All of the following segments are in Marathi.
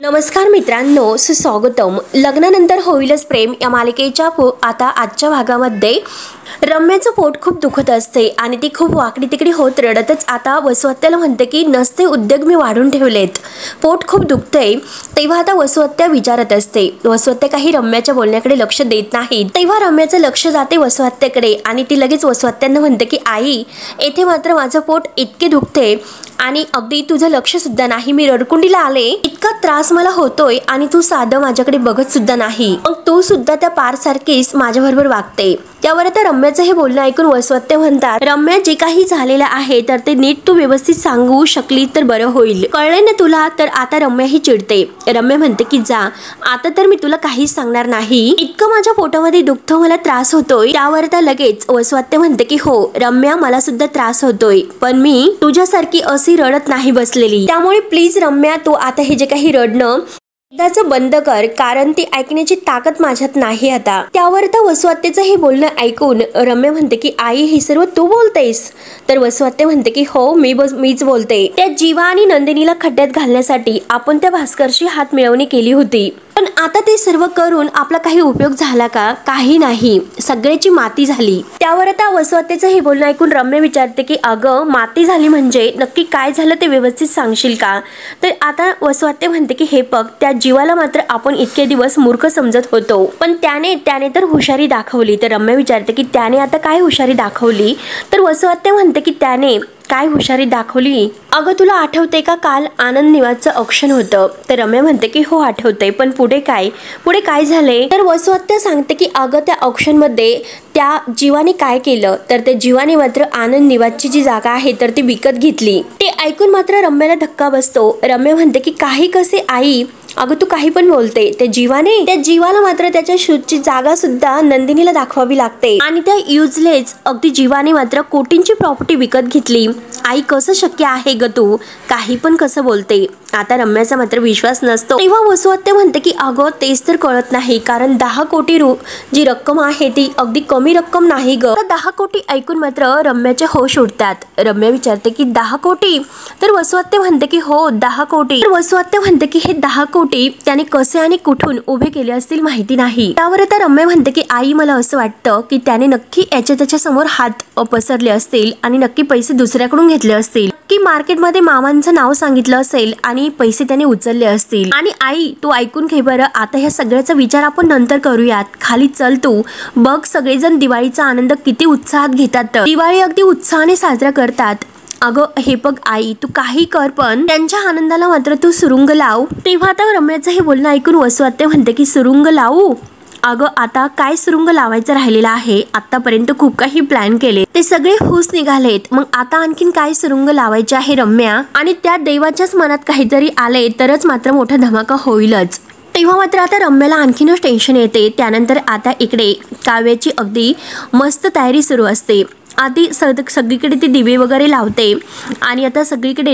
नमस्कार मित्रांनो, सुस्वागतम. लग्नानंतर होईलच प्रेम या मालिकेच्या आता आजच्या भागामध्ये रम्याचं पोट खूप दुखत असते आणि ती खूप वाकडी तिकडी होत रडतच आता वसुहत्याला म्हणते की नसते उद्योग मी वाढून ठेवलेत, पोट खूप दुखतंय. तेव्हा आता वसुहत्या विचारत असते. वसुहत्या काही रम्याच्या बोलण्याकडे लक्ष देत नाही. तेव्हा रम्याचं लक्ष जाते वसुहत्याकडे आणि ती लगेच वसुहत्यांना म्हणते की आई, येथे मात्र माझं पोट इतके दुखते आणि अगदी तुझं लक्ष सुद्धा नाही. मी रडकुंडीला आले, इतका त्रास मला होतोय आणि तू साधं माझ्याकडे बघत सुद्धा नाही. मग तू सुद्धा त्या पारसारखीच माझ्याबरोबर वागते. त्यावर आता रम्याचं हे बोलणं ऐकून वसुहत्या म्हणतात, रम्या जे काही झालेलं आहे तर ते नीट तू व्यवस्थित सांगू शकली तर बरं होईल. कळले ना तुला? तर आता रम्या ही चिडते. रम्या म्हणते की जा, आता तर मी तुला काहीच सांगणार नाही. इतकं माझ्या पोटामध्ये दुखतं, मला त्रास होतोय. त्यावर आता लगेच वसुहत्या म्हणते की हो रम्या, मला सुद्धा त्रास होतोय, पण मी तुझ्यासारखी अशी रडत नाही बसलेली. त्यामुळे प्लीज रम्या, तू आता हे जे काही रडणं एकदाच बंद कर, कारण ती ऐकण्याची ताकद माझ्यात नाही आता. त्यावर तर वसुहत्याचं हे बोलणं ऐकून रम्या म्हणते की आई, हे सर्व तू बोलतेस? तर वसुहत्या म्हणते की हो मीच बोलते. त्या जीवा आणि नंदिनीला खड्ड्यात घालण्यासाठी आपण त्या भास्करशी हात मिळवणी केली होती, पण आता ते सर्व करून आपला काही उपयोग झाला का? काही नाही, सगळ्याची माती झाली. त्यावर आता वसुहत्याचं हे बोलणं ऐकून रम्या विचारते की अगं, माती झाली म्हणजे नक्की काय झालं ते व्यवस्थित सांगशील का? तर आता वसुहत्या म्हणते की हे बघ, त्या जीवाला मात्र आपण इतके दिवस मूर्ख समजत होतो, पण त्याने तर हुशारी दाखवली. तर रम्या विचारते की त्याने आता काय हुशारी दाखवली? तर वसुहत्या म्हणते की त्याने काय हुशारी दाखवली? अगं, तुला आठवते का काल आनंद निवासचं ऑक्शन होतं? तर रम्या म्हणते की हो आठवतंय, पण पुढे काय झाले? तर वसुहत्या सांगते की अगं, त्या ऑक्शन मध्ये त्या जीवाने काय केलं, तर त्या जीवाने मात्र आनंद निवासची जी जागा आहे तर ती विकत घेतली. ते ऐकून मात्र रम्याला धक्का बसतो. रम्या म्हणते की काही कसे आई? अगं, तू काही पण बोलते. त्या जीवाला मात्र त्याच्या शूटची जागा सुद्धा नंदिनीला दाखवावी लागते आणि त्या युजलेस अगदी जीवाने मात्र कोटींची प्रॉपर्टी विकत घेतली. आई, कसं शक्य आहे ग? तू काही पण कसं बोलते? आता रम्याचा मात्र विश्वास नसतो. तेव्हा वसुहत्या म्हणते की अगं, तेच तर कळत नाही, कारण 10 कोटी जी रक्कम आहे ती अगदी कमी रक्कम नाही ग. 10 कोटी ऐकून मात्र रम्याचे होश उडतात. रम्या विचारते की 10 कोटी? तर वसुहत्या म्हणते की हो 10 कोटी. तर वसुहत्या म्हणते की हे 10 कोटी त्याने कसे आणि कुठून उभे केले असतील माहिती नाही. त्यावर आता रम्या म्हणते की आई, मला असं वाटतं की त्याने नक्की त्याच्या समोर हात पसरले असतील आणि नक्की पैसे दुसऱ्याकडून घेतले असतील, की मार्केटमध्ये मामांचं नाव सांगितलं असेल आणि पैसे त्याने उचलले असतील. आणि आई, तू ऐकून घे बरं, आता ह्या सगळ्याचा विचार आपण नंतर करूयात. खाली चल, तू बघ सगळेजण दिवाळीचा आनंद किती उत्साहात घेतात. दिवाळी अगदी उत्साहाने साजरा करतात. अगं, हे बघ आई, तू काही कर पण त्यांच्या आनंदाला मात्र तू सुरुंग लाव. तेव्हा आता रम्याचं हे बोलणं ऐकून वसुहत्या म्हणते की सुरुंग लावू? अगं, आता काय सुरुंग लावायचं राहिलेलं आहे? आतापर्यंत खूप काही प्लॅन केले, ते सगळे हुस निघालेत. मग आता आणखीन काय सुरुंग लावायचे आहे रम्या? आणि त्या देवाच्याच मनात काहीतरी आले तरच मात्र मोठा धमाका होईलच. तेव्हा मात्र आता रम्याला आणखीनच टेन्शन येते. त्यानंतर आता इकडे काव्याची अगदी मस्त तयारी सुरू असते. आधी सगळीकडे ती दिवे वगैरे लावते आणि आता सगळीकडे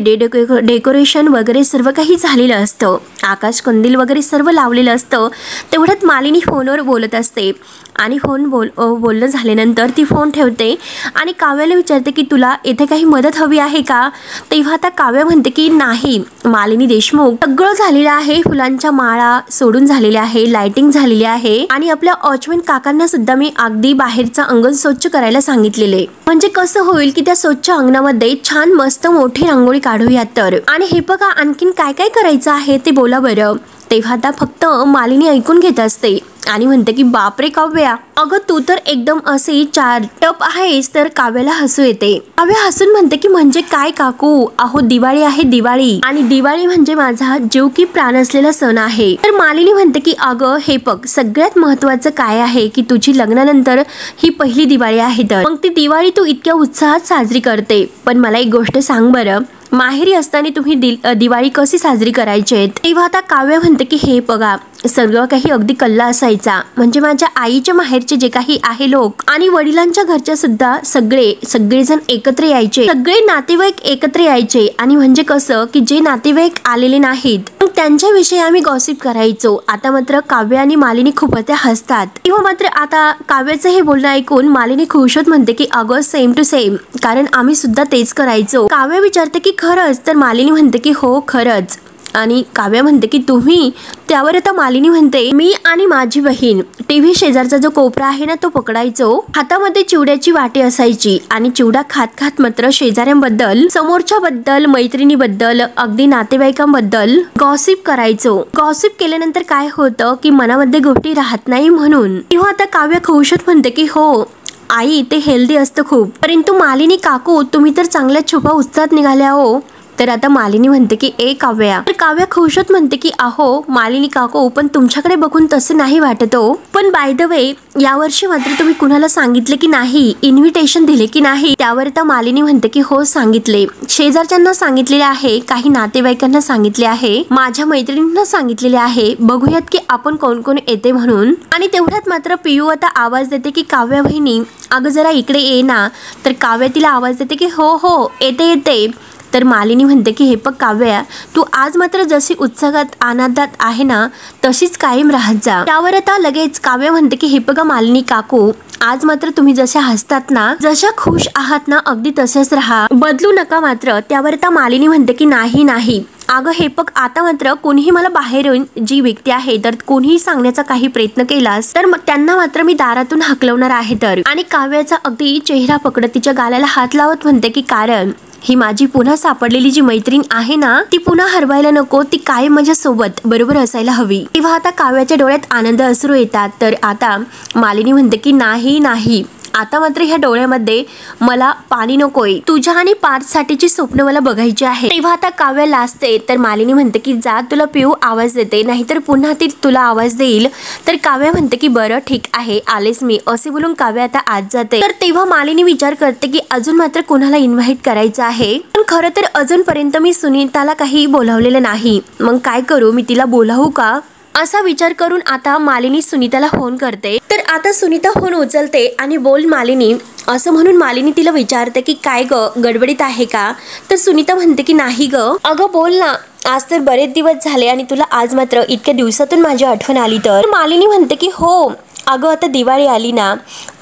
डेकोरेशन वगैरे सर्व काही झालेलं असतं. आकाश कंदील वगैरे सर्व लावलेलं असतं. तेवढ्यात मालिनी फोनवर बोलत असते आणि बोलणं झाल्यानंतर ती फोन ठेवते आणि काव्याला विचारते की तुला इथे काही मदत हवी आहे का? तेव्हा आता काव्या म्हणते की नाही मालिनी देशमुख, सगळं झालेलं आहे. फुलांच्या माळा सोडून झालेल्या आहे, लाइटिंग झालेली आहे आणि आपल्या वॉचमॅन काकांना सुद्धा मी अगदी बाहेरचं अंगण स्वच्छ करायला सांगितलेले. म्हणजे कसं होईल की त्या स्वच्छ अंगणामध्ये छान मस्त मोठी रांगोळी काढूयात तर. आणि हे बघा, आणखीन काय काय करायचं आहे ते बोला बरं. तेव्हा आता फक्त मालिनी ऐकून घेत असते आणि म्हणते की बापरे काव्या, अगं तू तर एकदम असे चारटप आहेस. तर काव्याला हसू येते. काव्या हसून म्हणते की म्हणजे काय काकू, अहो दिवाळी आहे दिवाळी, आणि दिवाळी म्हणजे माझा जीव की प्राण असलेला सण आहे. तर मालिनी म्हणते की अगं हे बघ, सगळ्यात महत्वाचं काय आहे की तुझी लग्नानंतर ही पहिली दिवाळी आहे, तर मग ती दिवाळी तू इतक्या उत्साहात साजरी करते. पण मला एक गोष्ट सांग बरं, माहेरी असताना तुम्ही दिवाळी कशी साजरी करायची? तेव्हा आता काव्य म्हणते की हे बघा, सर्व काही अगदी कल्ला असायचा. म्हणजे माझ्या आईच्या माहेरचे जे काही आहे लोक आणि वडिलांच्या घरच्या सुद्धा सगळेजण एकत्र यायचे, सगळे नातेवाईक एकत्र यायचे. आणि म्हणजे कसं की जे नातेवाईक आलेले नाहीत त्यांच्याविषयी आम्ही गॉसिप करायचो. आता मात्र काव्य आणि मालिनी खूप त्या हसतात. तेव्हा मात्र आता काव्याचं हे बोलणं ऐकून मालिनी खुश होत म्हणते की अगं सेम टू सेम, कारण आम्ही सुद्धा तेच करायचो. काव्य विचारते की खरंच? तर मालिनी म्हणते की हो खरंच. आणि काव्या म्हणते की तुम्ही. त्यावर आता मालिनी म्हणते मी आणि माझी बहीण टीव्ही शेजारचा जो कोपरा आहे ना तो पकडायचो. हातामध्ये चिवड्याची वाटी असायची आणि चिवडा खात खात मात्र शेजाऱ्यांबद्दल, समोरच्या बद्दल, मैत्रिणीबद्दल, अगदी नातेवाईकांबद्दल गॉसिप करायचो. गॉसिप केल्यानंतर काय होतं की मनामध्ये गोष्टी राहत नाही म्हणून. तेव्हा आता काव्या खुशात म्हणते की हो आई ते हेल्दी असतं खूप. परंतु मालिनी काकू तुम्ही तर चांगल्या छुपा उत्साहात निघाल्या हो. तर आता मालिनी म्हणते की ए काव्या. तर काव्या खुशात म्हणते की अहो मालिनी काकू पण तुमच्याकडे बघून तसे नाही वाटत हो. पण बाय द वे यावर्षी मात्र तुम्ही कुणाला सांगितले की नाही, इन्व्हिटेशन दिले की नाही. त्यावर आता मालिनी म्हणते की हो सांगितले, शेजारच्यांना सांगितलेले आहे, काही नातेवाईकांना सांगितले आहे, माझ्या मैत्रिणींना सांगितलेले आहे. बघूयात की आपण कोण कोण येते म्हणून. आणि तेवढ्यात मात्र पियू आता आवाज देते की काव्या बहिणी अगं जरा इकडे ये ना. तर काव्या तिला आवाज देते की हो हो येते येते. तर मालिनी म्हणते की हे बघ काव्या तू आज मात्र जशी उत्साहात आनंदात आहे ना तशीच कायम राहत जा. त्यावर आता लगेच काव्या म्हणते की हे बघा मालिनी काकू आज मात्र तुम्ही जशा हसतात ना, जशा खुश आहात ना अगदी तसेच राहा, बदलू नका मात्र. त्यावर आता मालिनी म्हणते की नाही नाही अगं हे बघ आता मात्र कोणीही मला बाहेरून जी व्यक्ती आहे तर कोणीही सांगण्याचा काही प्रयत्न केलास तर त्यांना मात्र मी दारातून हकलवणार आहे. तर आणि काव्याचा अगदी चेहरा पकडत तिच्या गालाला हात लावत म्हणते की कारण ही माझी पुन्हा सापडलेली जी मैत्रीण आहे ना ती पुन्हा हरवायला नको, ती कायम माझ्या सोबत बरोबर असायला हवी. तेव्हा आता काव्याच्या डोळ्यात आनंद अश्रू येतात. तर आता मालिनी म्हणते की नाही नाही आता मात्र ह्या डोळ्यामध्ये मला पाणी नकोय, तुझ्या आणि पार्थसाठीची स्वप्न मला बघायची आहे. तेव्हा आता काव्या लाजते. तर मालिनी म्हणते की जा तुला पिऊ आवाज देते, नाहीतर पुन्हा ती तुला आवाज देईल. तर काव्या म्हणते की बरं ठीक आहे आलेच मी, असे बोलून काव्या आता आत जाते. तर तेव्हा मालिनी विचार करते की अजून मात्र कोणाला इन्व्हाइट करायचं आहे, पण खरं तर अजूनपर्यंत मी सुनीताला काही बोलावलेलं नाही, मग काय करू मी तिला बोलावू का असा विचार करून आता मालिनी सुनीताला फोन करते. तर आता सुनीता फोन उचलते आणि बोल मालिनी असं म्हणून मालिनी तिला विचारते की काय ग गडबडीत आहे का. तर सुनीता म्हणते की नाही ग अगं बोल ना, आज तर बरेच दिवस झाले आणि तुला आज मात्र इतक्या दिवसातून माझी आठवण आली. तर मालिनी म्हणते की हो अगं आता दिवाळी आली ना.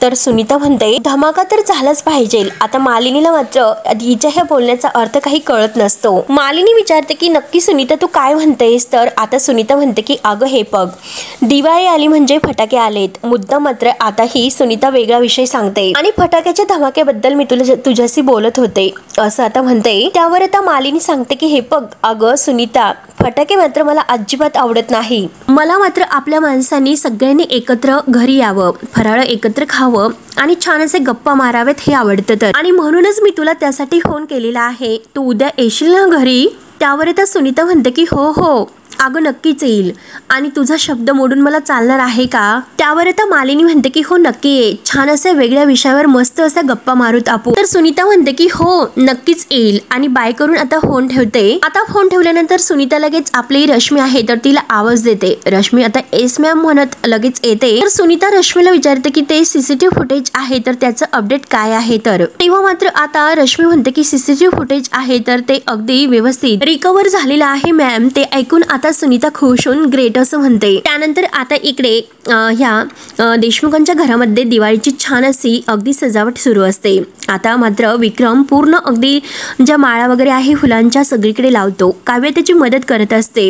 तर सुनीता म्हणते धमाका तर झालाच पाहिजे. आता मालिनीला मात्र हिच्या ह्या बोलण्याचा अर्थ काही कळत नसतो. मालिनी विचारते की नक्की सुनीता तू काय म्हणतेस. तर आता सुनीता म्हणते की अगं हे बघ दिवाळी आली म्हणजे फटाके आलेत. मुद्दा मात्र आता ही सुनीता वेगळा विषय सांगते आणि फटाक्याच्या धमाक्याबद्दल मी तुझ्याशी बोलत होते असं आता म्हणते. त्यावर आता मालिनी सांगते की हे बघ अगं सुनीता फटाके मात्र मला अजिबात आवडत नाही. मला मात्र आपल्या माणसांनी सगळ्यांनी एकत्र घरी यावं, फराळ एकत्र खावं आणि छान असे गप्पा मारावेत हे आवडतं. तर आणि म्हणूनच मी तुला त्यासाठी फोन केलेला आहे. तू उद्या येशील ना घरी. त्यावर आता सुनीता म्हणते की हो हो अगं नक्कीच येईल आणि तुझा शब्द मोडून मला चालणार आहे का. त्यावर आता मालिनी म्हणते की हो नक्की ये, छान असे वेगळ्या विषयावर मस्त असा गप्पा मारूत आपण. तर सुनीता म्हणते की हो नक्कीच येईल आणि बाय करून आता फोन ठेवते. आता फोन ठेवल्यानंतर सुनीता लगेच आपली रश्मी आहे तर तिला आवाज देते. रश्मी आता एस मॅम म्हणत लगेच येते. तर सुनीता रश्मीला विचारते की ते सीसीटीव्ही फुटेज आहे तर त्याचं अपडेट काय आहे. तर तेव्हा मात्र आता रश्मी म्हणते की सीसीटीव्ही फुटेज आहे तर ते अगदी व्यवस्थित रिकव्हर झालेलं आहे मॅम. ते ऐकून आता सुनीता खुश होऊन ग्रेट असं म्हणते. त्यानंतर आता इकडे ह्या देशमुखांच्या घरामध्ये दिवाळीची छान अशी अगदी सजावट सुरू असते. आता मात्र विक्रम पूर्ण अगदी ज्या माळा वगैरे आहे फुलांच्या सगळीकडे लावतो. काव्य त्याची मदत करत असते.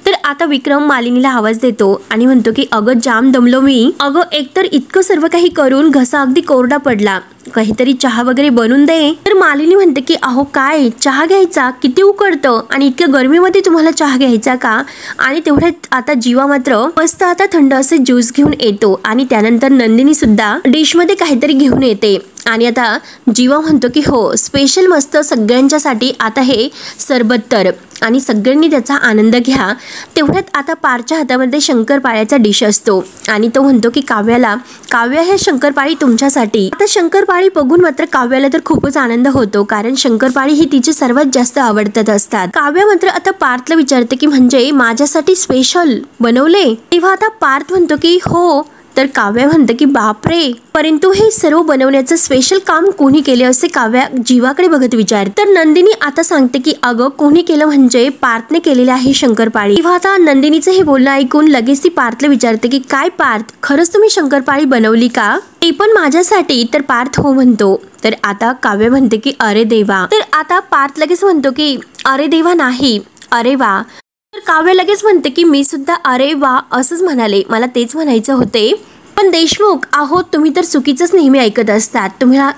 तर आता विक्रम मालिनीला आवाज देतो आणि म्हणतो की अगं जाम दमलो मी, अगं एकतर इतकं सर्व काही करून घसा अगदी कोरडा पडला, काहीतरी चहा वगैरे बनवून दे. तर मालिनी म्हणते की अहो काय चहा घ्यायचा, किती उकडतं आणि इतक्या गरमीमध्ये तुम्हाला चहा घ्यायचा का. आणि तेवढ्यात आता जीवा मात्र मस्त आता थंड असे ज्यूस घेऊन येतो आणि त्यानंतर नंदिनी सुद्धा डिश मध्ये काहीतरी घेऊन येते. आणि आता जीवा म्हणतो की हो स्पेशल मस्त सगळ्यांच्यासाठी आता हे सरबत तर आणि सगळ्यांनी त्याचा आनंद घ्या. तेवढ्यात आता पारच्या हातामध्ये शंकरपाळ्याचा डिश असतो आणि तो म्हणतो की काव्या हे शंकरपाळी तुमच्यासाठी. आता शंकरपाळी बघून मात्र काव्याला तर खूपच आनंद होतो कारण शंकरपाळी ही तिची सर्वात जास्त आवडतात असतात. काव्या मात्र आता पार्थला विचारते की म्हणजे माझ्यासाठी स्पेशल बनवले. तेव्हा आता पार्थ म्हणतो की हो. तर काव्या म्हणते की बापरे, परंतु हे सर्व बनवण्याचं स्पेशल काम कोणी केले असे काव्या जीवाकडे बघत विचार. तर नंदिनी आता सांगते की अगं कोणी केलं म्हणजे पार्थने केलेले आहे शंकरपाळी. तेव्हा आता नंदिनीचं हे बोलणं ऐकून लगेच ती पार्थला विचारते की काय पार्थ खरंच तुम्ही शंकरपाळी बनवली का, ते पण माझ्यासाठी. तर पार्थ हो म्हणतो. तर आता काव्य म्हणते की अरे देवा. तर आता पार्थ लगेच म्हणतो की अरे देवा नाही, अरे वा. काव्य लगेच म्हणते की मी सुद्धा अरे वा असंच म्हणाले, मला तेच म्हणायचं होते. पण देशमुख आहोत तुम्ही तर चुकीचंच नेहमी ऐकत असतात,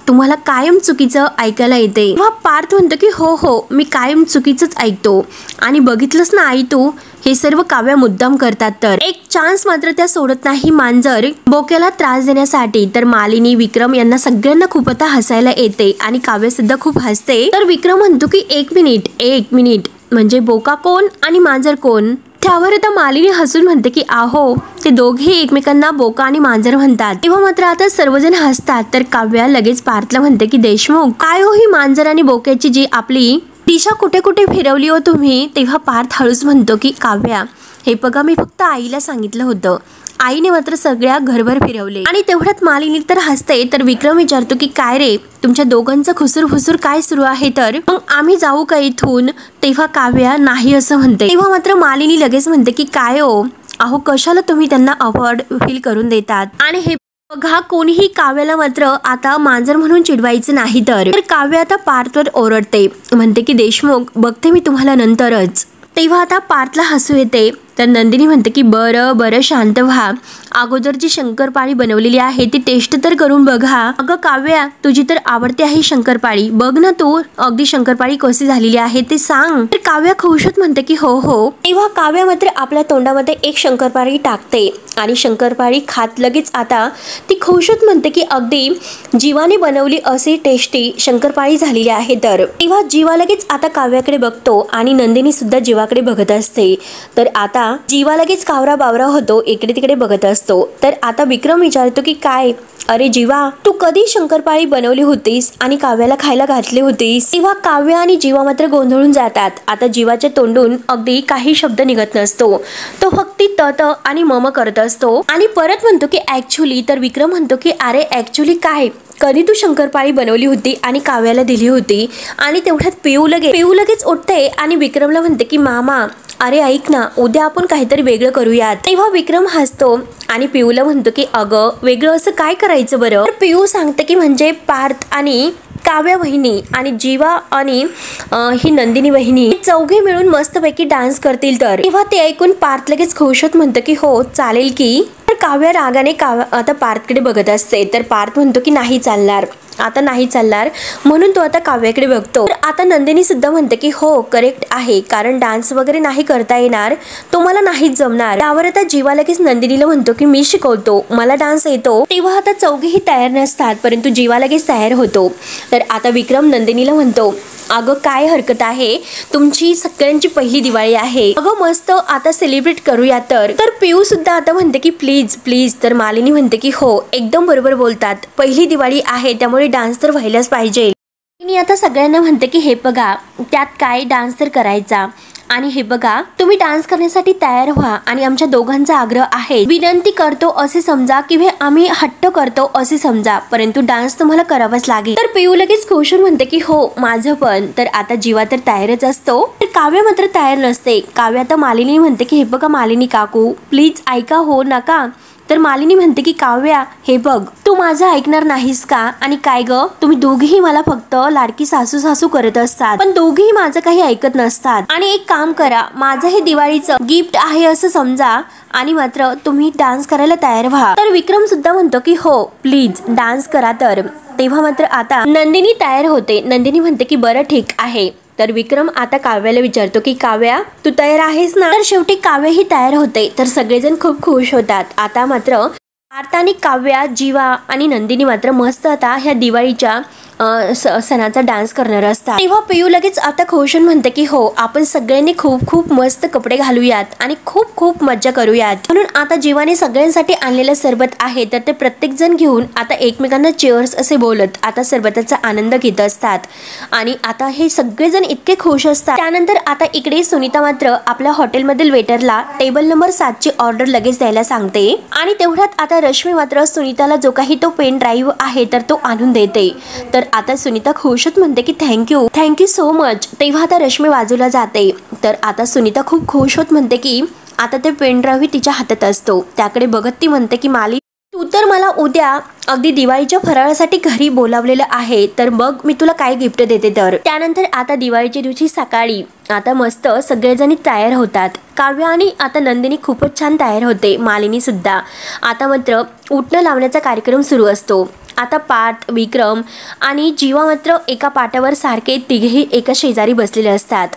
तुम्हाला कायम चुकीचं ऐकायला येते. तेव्हा पार्थ म्हणतो की हो मी कायम चुकीचंच ऐकतो आणि बघितलंच ना आई तू, हे सर्व काव्या मुद्दाम करतात. तर एक चान्स मात्र त्या सोडत नाही मांजर बोक्याला त्रास देण्यासाठी. तर मालिनी विक्रम यांना सगळ्यांना खूप आता हसायला येते आणि काव्य सुद्धा खूप हसते. तर विक्रम म्हणतो की एक मिनिट म्हणजे बोका कोण आणि मांजर कोण. त्यावर आता मालिनी हसून म्हणते की आहो ते दोघे एकमेकांना बोका आणि मांजर म्हणतात. तेव्हा मात्र आता सर्वजण हसतात. तर काव्या लगेच पार्थला म्हणते की देशमुख काय हो ही मांजर आणि बोक्याची जी आपली दिशा कुठे कुठे फिरवली हो तुम्ही. तेव्हा पार्थ हळूच म्हणतो की काव्या हे बघा मी फक्त आईला सांगितलं होतं, आईने मात्र सगळ्या घरभर फिरवले. आणि तेवढ्यात मालिनी तर हसते. तर विक्रम विचारतो की काय रे तुमच्या दोघांचं खुसूर काय सुरू आहे, तर मग आम्ही जाऊ का इथून. तेव्हा काव्या नाही असं म्हणते. तेव्हा मात्र मालिनी लगेच म्हणते की काय हो अहो कशाला तुम्ही त्यांना अवॉर्ड फील करून देतात. आणि हे बघा कोणीही काव्याला मात्र आता मांजर म्हणून चिडवायचं नाही. तर काव्य आता पार्थवर ओरडते, म्हणते की देशमुख बघते मी तुम्हाला नंतरच. तेव्हा आता पार्थला हसू येते. तर नंदिनी म्हणते की बरं शांत व्हा, अगोदर जी शंकरपाळी बनवलेली आहे ती टेस्ट तर करून बघा. अगं काव्या तुझी तर आवडती आहे शंकरपाळी, बघ ना तू अगदी शंकरपाळी कशी झालेली आहे ते सांग. तर काव्या खुशत म्हणते की हो. तेव्हा काव्या मात्र आपल्या तोंडामध्ये एक शंकरपाळी टाकते आणि शंकरपाळी खात लगेच आता ती खुशत म्हणते की अगदी जीवाने बनवली अशी टेस्टी शंकरपाळी झालेली आहे. तर तेव्हा जीवा लगेच आता काव्याकडे बघतो आणि नंदिनी सुद्धा जीवाकडे बघत असते. तर आता जीवा लगेच कावरा बावरा होतो, इकडे तिकडे बघत असतो. तर आता विक्रम विचारतो की काय अरे जीवा तू कधी शंकरपाळी बनवली होतीस आणि काव्याला खायला घातली होतीस. तेव्हा काव्य आणि जीवा मात्र गोंधळून जातात. आता जीवाच्या तोंडून अगदी काही शब्द निघत नसतो, तो फक्त तत आणि मम करत असतो आणि परत म्हणतो की ऍक्च्युली. तर विक्रम म्हणतो की अरे ऍक्च्युली काय कधी तू शंकरपाळी बनवली होती आणि काव्याला दिली होती. आणि तेवढ्यात पिऊ लगेच उठते आणि विक्रमला म्हणते की मामा अरे ऐक ना उद्या आपण काहीतरी वेगळं करूयात. तेव्हा विक्रम हसतो आणि पिऊला म्हणतो की अगं वेगळं असं काय करायचं बरं. तर पिऊ सांगते की म्हणजे पार्थ आणि काव्या वहिनी आणि जीवा आणि ही नंदिनी वहिनी चौघे मिळून मस्तपैकी डान्स करतील. तर तेव्हा ते ऐकून पार्थ लगेच खुशत म्हणतं की हो चालेल की. तर काव्या रागाने आता पार्थकडे बघत असते. तर पार्थ म्हणतो की नाही चालणार म्हणून तो आता काव्याकडे बघतो. तर आता नंदिनी सुद्धा म्हणते की हो करेक्ट आहे, कारण डान्स वगैरे नाही करता येणार, तो मला नाहीच जमणार. त्यावर आता जीवा लगेच नंदिनीला म्हणतो की मी शिकवतो, मला डान्स येतो. तेव्हा आता चौघेही तयार नसतात, परंतु जीवा लगेच तयार होतो. तर आता विक्रम नंदिनीला म्हणतो अगं काय हरकत आहे, तुमची सगळ्यांची पहिली दिवाळी आहे, अगं मस्त आता सेलिब्रेट करूया. तर पिऊ सुद्धा आता म्हणते की प्लीज. तर मालिनी म्हणते की हो एकदम बरोबर बोलतात, पहिली दिवाळी आहे त्यामुळे डान्स तर व्हायलाच पाहिजे. मी आता सगळ्यांना म्हणते की हे बघा त्यात काय डान्स तर करायचा, आणि हे बघा तुम्ही डान्स करण्यासाठी तयार व्हा आणि आमच्या दोघांचा आग्रह आहे, विनंती करतो असे समजा किंवा आम्ही हट्ट करतो असे समजा, परंतु डान्स तुम्हाला करावाच लागेल. तर पिऊ लगेच खुश म्हणते की हो माझं पण. तर आता जीवा तर तयारच असतो. तर काव्य मात्र तयार नसते. काव्य आता मालिनी म्हणते की हे बघा मालिनी काकू प्लीज ऐका हो नका. तर मालिनी म्हणते की काव्या हे बघ तू माझं ऐकणार नाहीस का, आणि काय ग तुम्ही दोघेही मला फक्त लाडकी सासू करत असतात, पण दोघेही माझं काही ऐकत नसतात. आणि एक काम करा, माझं हे दिवाळीचं गिफ्ट आहे असं समजा आणि मात्र तुम्ही डान्स करायला तयार व्हा. तर विक्रम सुद्धा म्हणतो की हो प्लीज डान्स करा. तर तेव्हा मात्र आता नंदिनी तयार होते. नंदिनी म्हणते की बरं ठीक आहे. तर विक्रम आता काव्याला विचारतो की काव्या तू तयार आहेस ना. तर शेवटी काव्य ही तयार होते. तर सगळेजण खूप खुश होतात. आता मात्र पार्थ आणि काव्या जीवा आणि नंदिनी मात्र मस्त आता ह्या दिवाळीच्या सणाचा डान्स करणार असतात. तेव्हा पिऊ लगेच आता खुशन म्हणते की हो आपण सगळ्यांनी खूप मस्त कपडे घालूयात आणि खूप मज्जा करूयात. म्हणून आता जीवाने सगळ्यांसाठी आणलेलं सरबत आहे, तर ते प्रत्येक जण घेऊन आता एकमेकांना चेअर्स असे बोलत आता सरबताचा आनंद घेत असतात. आणि आता हे सगळेजण इतके खुश असतात. त्यानंतर आता इकडे सुनीता मात्र आपल्या हॉटेलमधील वेटरला टेबल नंबर 7 ची ऑर्डर लगेच द्यायला सांगते. आणि तेवढ्यात आता रश्मी मात्र सुनीताला जो काही तो पेन ड्राईव्ह आहे तर तो आणून देते. तर आता सुनीता खुशच म्हणते की थँक्यू सो मच. तेव्हा आता रश्मी बाजूला जाते. तर आता सुनीता खूप खुश होत म्हणते की आता ते पेन ड्राईव्ह तिच्या हातात असतो. त्याकडे बघत ती म्हणते की माली तू तर मला उद्या अगदी दिवाळीच्या फराळासाठी घरी बोलावलेलं आहे, तर मग मी तुला काय गिफ्ट देते. तर त्यानंतर आता दिवाळीच्या दिवशी सकाळी आता मस्त सगळेजणी तयार होतात. काव्य आणि आता नंदिनी खूपच छान तयार होते, मालिनी सुद्धा. आता मात्र उठणं लावण्याचा कार्यक्रम सुरू असतो. आता पार्थ, विक्रम आणि जीवा मात्र एका पाटावर सारखे तिघेही एका शेजारी बसलेले असतात.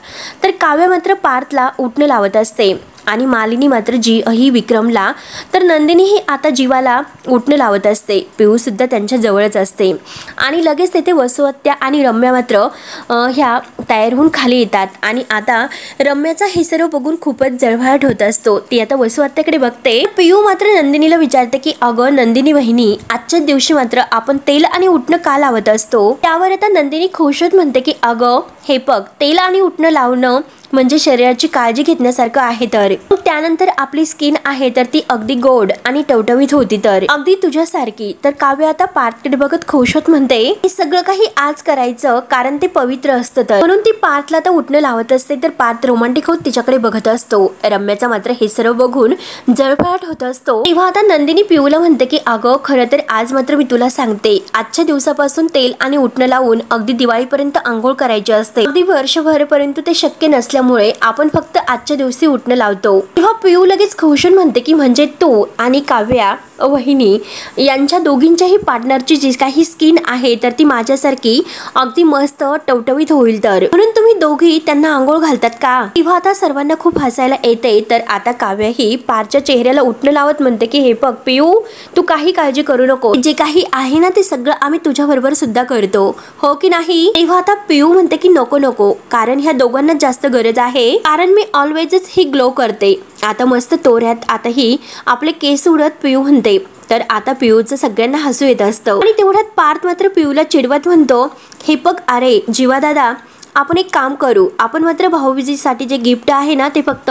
तर काव्य मात्र पार्थला उठणं लावत असते आणि मालिनी मात्र ही विक्रमला, तर नंदिनीही आता जीवाला उठणं लावत असते. पिऊ सुद्धा त्यांच्या जवळच असते आणि लगेच तेथे वसुहत्या आणि रम्या मात्र ह्या तयार होऊन खाली येतात. आणि आता रम्याचा हे सर्व बघून खूपच जळफळाट होत असतो. ती आता वसुहत्याकडे बघते. पिऊ मात्र नंदिनीला विचारते की अगं नंदिनी वहिनी, आजच्याच दिवशी मात्र आपण तेल आणि उठणं का लावत असतो. त्यावर आता नंदिनी खुश होत म्हणते की अगं हे बघ, तेल आणि उठणं लावणं म्हणजे शरीराची काळजी घेण्यासारखं आहे. तर त्यानंतर आपली स्किन आहे तर ती अगदी गोड आणि टवटवीत होती, तर अगदी तुझ्यासारखी. तर काव्य आता पार्थकडे बघत खुश होत म्हणते हे सगळं काही आज करायचं कारण ते पवित्र असतं, तर म्हणून ती पार्थला तर उठणं लावत असते. तर पार्थ रोमांटिक होत तिच्याकडे बघत असतो. रम्याचा मात्र हे सर्व बघून जळफळाट होत असतो. तेव्हा आता नंदिनी पिऊला म्हणते की अगं खरं तर आज मात्र मी तुला सांगते, आजच्या दिवसापासून तेल आणि उठणं लावून अगदी दिवाळीपर्यंत आंघोळ करायची असते. अगदी वर्षभरपर्यंत ते शक्य नसल्यामुळे आपण फक्त आजच्या दिवशी उठणं लावतो. तेव्हा पिऊ लगेच खुश होऊन म्हणते की म्हणजे तू आणि काव्या वहिनी यांच्या दोघींच्याही पार्टनरची जी काही स्किन आहे तर ती माझ्यासारखी अगदी मस्त टवटवीत होईल, तर म्हणून तुम्ही दोघी त्यांना आंघोळ घालतात का. तेव्हा आता सर्वांना खूप हसायला येते. तर आता काव्य ही पारच्या चेहऱ्याला उठणं लावत म्हणते की हे बघ पिऊ, तू काही काळजी करू नको, जे काही आहे ना ते सगळं आम्ही तुझ्या बरोबर सुद्धा करतो, हो की नाही. तेव्हा आता पिऊ म्हणते की नको नको, कारण ह्या दोघांना जास्त गरज आहे, कारण मी ऑलवेजच ही ग्लो करते. आता मस्त तोऱ्यात आता ही आपले केस उडत पिऊ म्हणते. तर आता पिऊचं सगळ्यांना हसू येत असतं आणि तेवढ्यात पार्थ मात्र पिऊला चिडवत म्हणतो हे बघ अरे जीवा दादा, आपण एक काम करू, आपण मात्र भाऊबीजेसाठी जे गिफ्ट आहे ना ते फक्त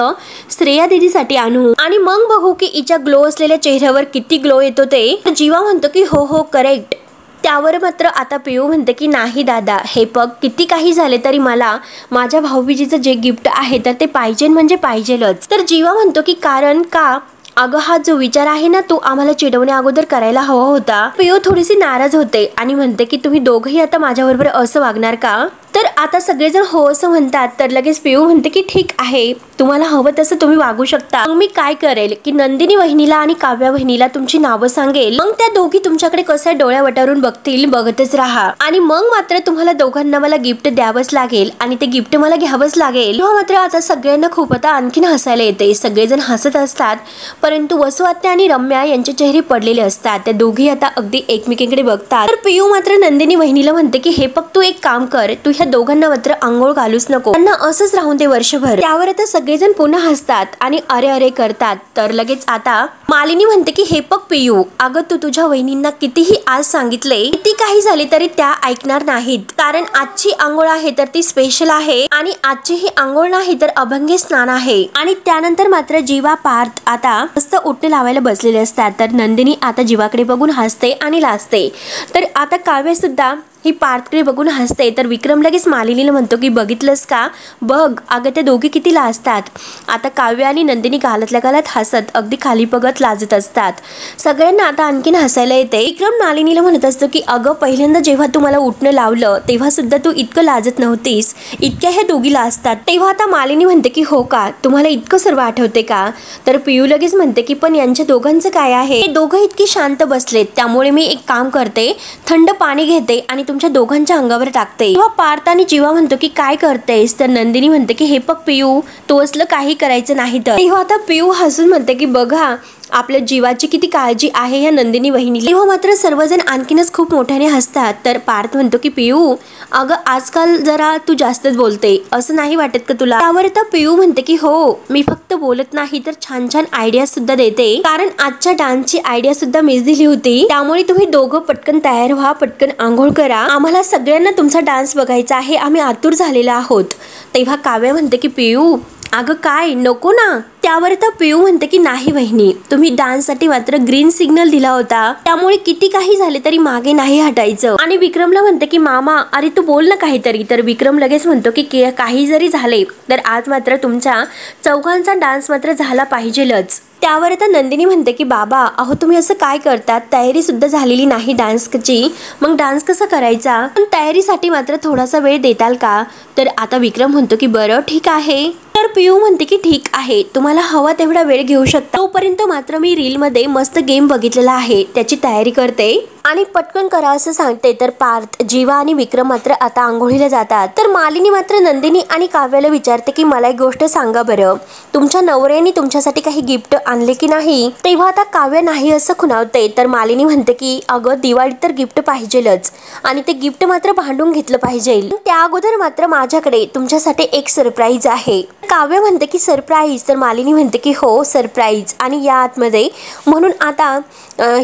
श्रेया दीदीसाठी आणू आणि मग बघू की हिच्या ग्लो असलेल्या चेहऱ्यावर किती ग्लो येतो ते. जीवा म्हणतो की हो हो करेक्ट. त्यावर मात्र आता पिऊ म्हणते की नाही दादा, हे बघ किती काही झाले तरी मला माझ्या भाऊबीजेचं जे गिफ्ट आहे तर ते पाहिजे म्हणजे पाहिजेलच. तर जीवा म्हणतो की कारण का, अगं हा जो विचार आहे ना तो आम्हाला चिडवण्या अगोदर करायला हवा होता. पिऊ थोडीशी नाराज होते आणि म्हणते की तुम्ही दोघंही आता माझ्याबरोबर असं वागणार का. तर आता सगळेजण हो असं म्हणतात. तर लगेच पिऊ म्हणते की ठीक आहे, तुम्हाला हवं तसं तुम्ही वागू शकता. मग मी काय करेल की नंदिनी वहिनीला आणि काव्या वहिनीला तुमची नावं सांगेल, मग त्या दोघी तुमच्याकडे कसं डोळ्या वटारून बघतील, बघतच राहा आणि मग मात्र तुम्हाला दोघांना मला गिफ्ट द्यावंच लागेल आणि ते गिफ्ट मला घ्यावंच लागेल. तेव्हा मात्र आता सगळ्यांना खूप आता आणखीन हसायला येते. सगळेजण हसत असतात परंतु वसुहत्या आणि रम्या यांचे चेहरे पडलेले असतात. त्या दोघी आता अगदी एकमेकींकडे बघतात. तर पिऊ मात्र नंदिनी वहिनीला म्हणते की हे बघ तू एक काम कर, तू ह्या दोघांना मात्र आंघोळ घालूच नको, त्यांना असंच राहून दे वर्षभर. त्यावर आता सगळेजण पुन्हा हसतात आणि अरे अरे करतात. तर लगेच आता मालिनी म्हणते की हे बघ पिऊ, अगं तू तुझ्या वहिनींना कितीही आज सांगितले, किती काही झाले तरी त्या ऐकणार नाहीत, कारण आजची आंघोळ आहे तर ती स्पेशल आहे आणि आजची ही आंघोळ नाही तर अभंगी स्नान आहे. आणि त्यानंतर मात्र जीवा पार्थ आता मस्त उठणे लावायला बसलेले असतात. तर नंदिनी आता जीवाकडे बघून हसते आणि लाजते. तर आता काव्य सुद्धा ही पार्थकडे बघून हसते. तर विक्रम लगेच मालिनीला म्हणतो की बघितलंस का, बघ अगं त्या दोघी किती लाजतात. आता काव्य आणि नंदिनी गालातल्या गालात हसत अगदी खाली बघत लाजत असतात. सगळ्यांना आता आणखीन हसायला येते. विक्रम मालिनीला म्हणत असतो की अगं पहिल्यांदा जेव्हा तू मला उठणं लावलं तेव्हा सुद्धा तू इतकं लाजत नव्हतीस, इतक्या ह्या दोघी लाजतात. तेव्हा आता मालिनी म्हणते की हो का, तुम्हाला इतकं सर्व आठवते का. तर पिऊ लगेच म्हणते की पण यांच्या दोघांचं काय आहे, हे दोघं इतकी शांत बसलेत, त्यामुळे मी एक काम करते, थंड पाणी घेते आणि तुमच्या दोघांच्या अंगावर टाकते. तेव्हा पार्थ आणि जीवा म्हणतो की काय करतेस. तर नंदिनी म्हणते की हे बघ पिऊ, तू असलं काही करायचं नाही. तर तेव्हा आता पिऊ हसून म्हणते की बघा आपल्या जीवाची किती काळजी आहे ह्या नंदिनी वहिनीला. तेव्हा मात्र सर्वजण आणखीनच खूप मोठ्याने हसतात. तर पार्थ म्हणतो की पिऊ अगं आजकाल जरा तू जास्तच बोलते, असं नाही वाटत का तुला. त्यावर आता पिऊ म्हणते की हो, मी फक्त बोलत नाही तर छान छान आयडिया सुद्धा देते, कारण आजच्या डान्सची आयडिया सुद्धा मीच दिली होती, त्यामुळे तुम्ही दोघं पटकन तयार व्हा, पटकन आंघोळ करा, आम्हाला सगळ्यांना तुमचा डान्स बघायचा आहे, आम्ही आतुर झालेला आहोत. तेव्हा काव्य म्हणते की पिऊ अगं काय नको ना. त्यावर तर पिऊ म्हणते की नाही वहिनी, तुम्ही डान्ससाठी मात्र ग्रीन सिग्नल दिला होता, त्यामुळे किती काही झाले तरी मागे नाही हटायचं. आणि विक्रमला म्हणते की मामा अरे तू बोल ना काहीतरी. तर विक्रम लगेच म्हणतो की काही जरी झाले तर आज मात्र तुमच्या चौघांचा डान्स मात्र झाला पाहिजेलच. त्यावर आता नंदिनी म्हणते की बाबा अहो तुम्ही असं काय करतात, तयारी सुद्धा झालेली नाही डान्सची, मग डान्स कसा करायचा, पण तयारीसाठी मात्र थोडासा वेळ देताल का. तर आता विक्रम म्हणतो की बरं ठीक आहे. तर पिऊ म्हणते की ठीक आहे, तुम्हाला हवा तेवढा वेळ घेऊ शकता, तोपर्यंत मात्र मी रीलमध्ये मस्त गेम बघितलेला आहे त्याची तयारी करते आणि पटकन करा असं सांगते. तर पार्थ, जीवा आणि विक्रम मात्र आता आंघोळीला जातात. तर मालिनी मात्र नंदिनी आणि काव्याला विचारते की मला एक गोष्ट सांगा बरं, तुमच्या नवऱ्याने तुमच्यासाठी काही गिफ्ट आणले की नाही. तेव्हा आता काव्य नाही असं खुणावते. तर मालिनी म्हणते की अगं दिवाळीत तर गिफ्ट पाहिजेलच आणि ते गिफ्ट मात्र भांडून घेतलं पाहिजे. त्या अगोदर मात्र माझ्याकडे तुमच्यासाठी एक सरप्राईज आहे. काव्य म्हणते की सरप्राईज. तर मालिनी म्हणते की हो सरप्राईज आणि या आतमध्ये. म्हणून आता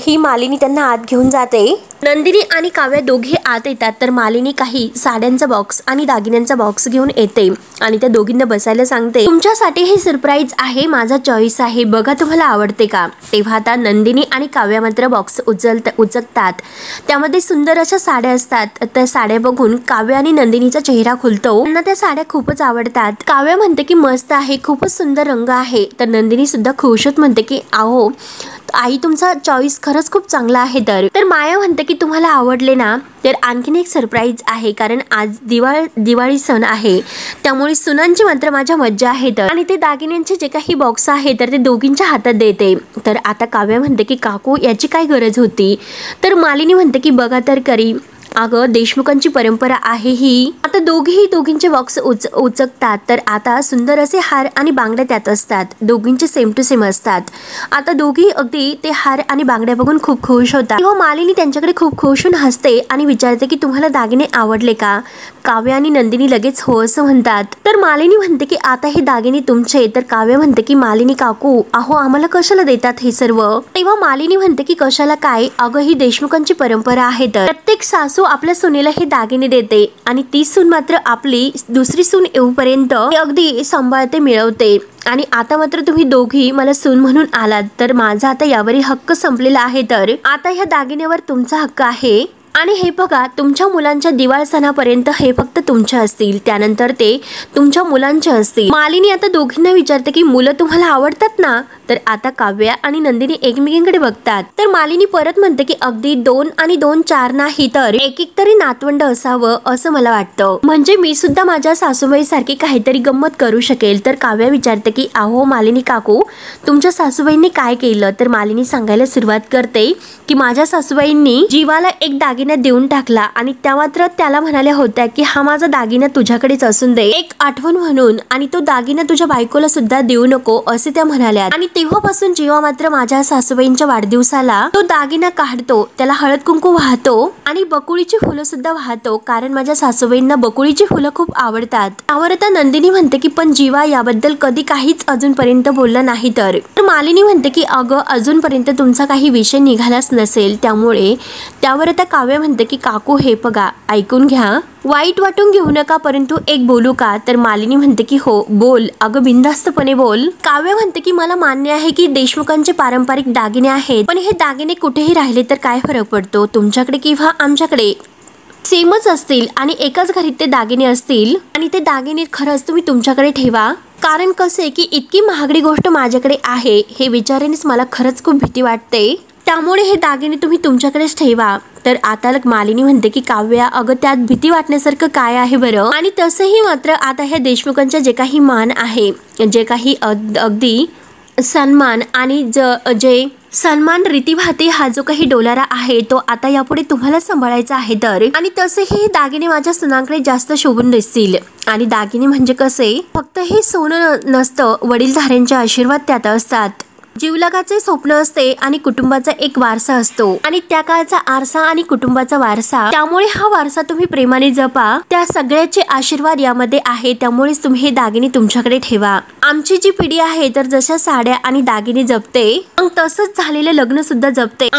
ही मालिनी त्यांना आत घेऊन जाते. नंदिनी आणि काव्य दोघे आत येतात. तर मालिनी काही साड्यांचा बॉक्स आणि दागिन्यांचा बॉक्स घेऊन येते आणि त्या दोघींना बसायला सांगते. तुमच्यासाठी हे सरप्राईज आहे, माझा चॉईस आहे, बघा तुम्हाला आवडते का. तेव्हा आता नंदिनी आणि काव्य मात्र बॉक्स उचकतात. त्यामध्ये सुंदर अशा साड्या असतात. त्या साड्या बघून काव्य आणि नंदिनीचा चेहरा खुलतो. त्यांना त्या साड्या खूपच आवडतात. काव्य म्हणते की मस्त आहे, खूपच सुंदर रंग आहे. तर नंदिनी सुद्धा खुश होत म्हणते की अहो आई तुमचा चॉईस खरंच खूप चांगला आहे. तर माया म्हणते की तुम्हाला आवडले ना, तर आणखीन एक सरप्राईज आहे, कारण आज दिवाळी सण आहे, त्यामुळे सुनांची मात्र माझ्या मज्जा आहे. तर आणि ते दागिन्यांचे जे काही बॉक्स आहे तर ते दोघींच्या हातात देते. तर आता काव्य म्हणते की काकू याची काय गरज होती. तर मालिनी म्हणते की बघा तर करी, अगं देशमुखांची परंपरा आहे ही. आता दोघींचे बॉक्स उचकतात. तर आता सुंदर असे हार आणि बांगड्या त्यात असतात, दोघींचे सेम टू सेम असतात. आता दोघी अगदी ते हार आणि बांगड्या बघून खूप खुश होतात. तेव्हा मालिनी त्यांच्याकडे खूप खुश होऊन हसते आणि विचारते की तुम्हाला दागिने आवडले का. काव्य आणि नंदिनी लगेच हो असं म्हणतात. तर मालिनी म्हणते की आता हे दागिने तुमचे. तर काव्य म्हणते की मालिनी काकू अहो आम्हाला कशाला देतात हे सर्व. तेव्हा मालिनी म्हणते की कशाला काय, अगं ही देशमुखांची परंपरा आहे. तर प्रत्येक सासू आपल्या सुनेला हे दागिने देते आणि ती सून मात्र आपली दुसरी सून येऊपर्यंत अगदी सांभाळते, मिळवते. आणि आता मात्र तुम्ही दोघी मला सून म्हणून आलात, तर माझा आता यावरील हक्क संपलेला आहे. तर आता ह्या दागिन्यावर तुमचा हक्क आहे. आणि हे बघा तुमच्या मुलांच्या दिवाळ सणापर्यंत हे फक्त तुमचे असतील, त्यानंतर ते तुमच्या मुलांचे असतील. मालिनी आता दोघींना विचारते की मुलं तुम्हाला आवडतात ना. तर आता काव्य आणि नंदिनी एकमेकींकडे बघतात. तर मालिनी परत म्हणते की अगदी 2 आणि 2 4 नाही, तर एक तरी नातवंड असावं असं मला वाटतं, म्हणजे मी सुद्धा माझ्या सासूबाई सारखी काहीतरी गंमत करू शकेल. तर काव्य विचारते की अहो मालिनी काकू तुमच्या सासूबाईंनी काय केलं. तर मालिनी सांगायला सुरुवात करते की माझ्या सासूबाईंनी जीवाला एक दागिना देऊन टाकला आणि त्या मात्र त्याला म्हणाल्या होत्या की हा माझा दागिना तुझ्याकडेच असून दे, एक आठवण म्हणून, आणि तो दागिना तुझ्या बायकोला सुद्धा देऊ नको असे त्या म्हणाल्या. आणि तेव्हापासून जीवा मात्र माझ्या सासूबाईंच्या वाढदिवसाला तो दागिना काढतो, त्याला हळद कुंकू वाहतो आणि बकुळीची फुलं सुद्धा वाहतो, कारण माझ्या सासूबाईंना बकुळीची फुलं खूप आवडतात. त्यावर आता नंदिनी म्हणते की पण जीवा याबद्दल कधी काहीच अजूनपर्यंत बोलला नाही. तर मालिनी म्हणते की अगं अजूनपर्यंत तुमचा काही विषय निघालाच नसेल, त्यामुळे. त्यावर आता काव्य म्हणते की काकू हे बघा ऐकून घ्या, वाईट वाटून घेऊ नका, परंतु एक बोलू का. तर मालिनी म्हणते की हो बोल, अगं बिनधास्तपणे बोल. काव्य म्हणते की मला मान्य आहे की देशमुखांचे पारंपरिक दागिने आहेत, पण हे दागिने कुठेही राहिले तर काय फरक पडतो, तुमच्याकडे किंवा आमच्याकडे सेमच असतील आणि एकाच घरीत ते दागिने असतील, आणि ते दागिने खरंच तुम्ही तुमच्याकडे ठेवा. कारण कसं आहे की इतकी महागडी गोष्ट माझ्याकडे आहे हे विचारानेच मला खरंच खूप भीती वाटते, त्यामुळे हे दागिने तुम्ही तुमच्याकडेच ठेवा. तर आता मालिनी म्हणते की काव्या अगं त्यात भीती वाटण्यासारखं काय आहे बरं. आणि तसंही मात्र आता ह्या देशमुखांचा जे काही मान आहे, जे काही अगदी सन्मान आणि जे सन्मान रीतीभाती हा जो काही डोलारा आहे तो आता यापुढे तुम्हाला सांभाळायचा आहे. तर आणि तसेही दागिने माझ्या सुनांकडे जास्त शोभून दिसतील. आणि दागिने म्हणजे कसे फक्त हे सोनं नसतं, वडीलधाऱ्यांचे आशीर्वाद त्यात असतात, जीवलगाचे स्वप्न असते आणि कुटुंबाचा एक वारसा असतो, आणि त्या काळचा आरसा आणि कुटुंबाचा वारसा, त्यामुळे हा वारसा तुम्ही प्रेमाने जपा, त्या सगळ्याचे आशीर्वाद यामध्ये आहे, त्यामुळेच तुम्ही हे दागिने तुमच्याकडे ठेवा. आमची जी पिढी आहे तर जशा साड्या आणि दागिने जपते, मग तसंच झालेलं लग्न सुद्धा जपते.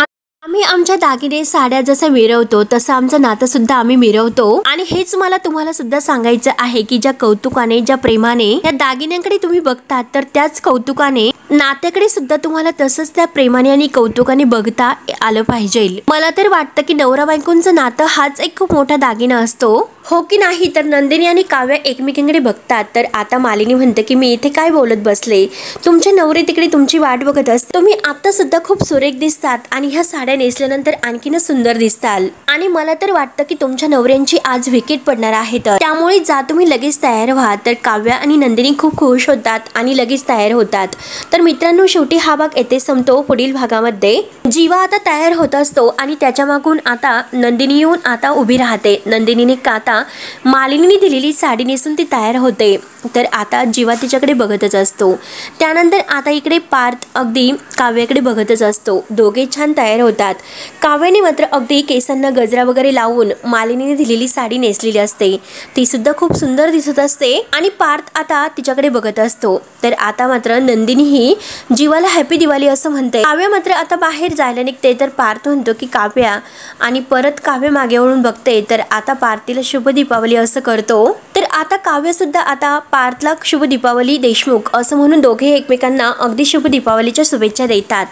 आम्ही आमच्या दागिने साड्या जसं मिरवतो तसं आमचं नातं सुद्धा आम्ही मिरवतो। आणि हेच मला तुम्हाला सुद्धा सांगायचं आहे की ज्या कौतुकाने ज्या प्रेमाने या दागिन्यांकडे तुम्ही बघतात तर त्याच कौतुकाने नात्याकडे सुद्धा तुम्हाला तसंच त्या प्रेमाने आणि कौतुकाने बघता आलं पाहिजे। मला तर वाटतं की नवरा बायकोंचं नातं हाच एक खूप मोठा दागिना असतो, हो की नाही? तर नंदिनी आणि काव्या एकमेकांकडे बघतात तर आता मालिनी म्हणते की मी इथे काय बोलत बसले, तुमचे नवरे तिकडे तुमची वाट बघत असतात, तुम्ही आता सुद्धा खूप सुरेख दिसतात आणि ह्या साड्या नेसल्यानंतर आणखीनच सुंदर दिसताल। आणि मला तर वाटतं की तुमच्या नवऱ्यांची आज विकेट पडणार आहे, तर त्यामुळे जा तुम्ही लगेच तयार व्हा। तर काव्या आणि नंदिनी खूप खुश होतात आणि लगेच तयार होतात। तर मित्रांनो, शेवटी हा भाग येथे संपतो। पुढील भागामध्ये जीवा आता तयार होत असतो आणि त्याच्या मागून आता नंदिनी येऊन आता उभी राहते। नंदिनीने आता मालिनीने दिलेली साडी नेसून ती तयार होते, तर आता जीवा तिच्याकडे बघतच असतो। त्यानंतर आता इकडे पार्थ अगदी काव्याकडे बघतच असतो। दोघे छान तयार होतात। काव्याने मात्र अगदी केसांना गजरा वगैरे लावून मालिनीने दिलेली साडी नेसलेली असते, ती सुद्धा खूप सुंदर दिसत असते आणि पार्थ आता तिच्याकडे बघत असतो। तर आता मात्र नंदिनी ही जीवाला हॅपी दिवाळी असं म्हणते। काव्या मात्र आता बाहेर जायला निघते, तर पार्थ म्हणतो की काव्या, आणि परत काव्य मागे वळून बघते तर आता पार्थ तिला शुभ दीपावली असं करतो। तर आता काव्य सुद्धा आता पार्थला शुभ दीपावली देशमुख असं म्हणून दोघे एकमेकांना अगदी शुभ दीपावलीच्या शुभेच्छा देतात।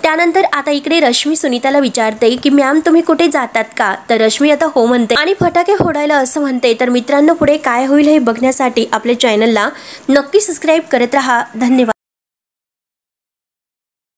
त्यानंतर आता इकडे रश्मी सुनीताला विचारते की मॅम तुम्ही कुठे जातात का? तर रश्मी आता हो म्हणते आणि फटाके फोडायला असं म्हणते। तर मित्रांनो, पुढे काय होईल हे बघण्यासाठी आपल्या चॅनलला नक्की सबस्क्राईब करत राहा। धन्यवाद।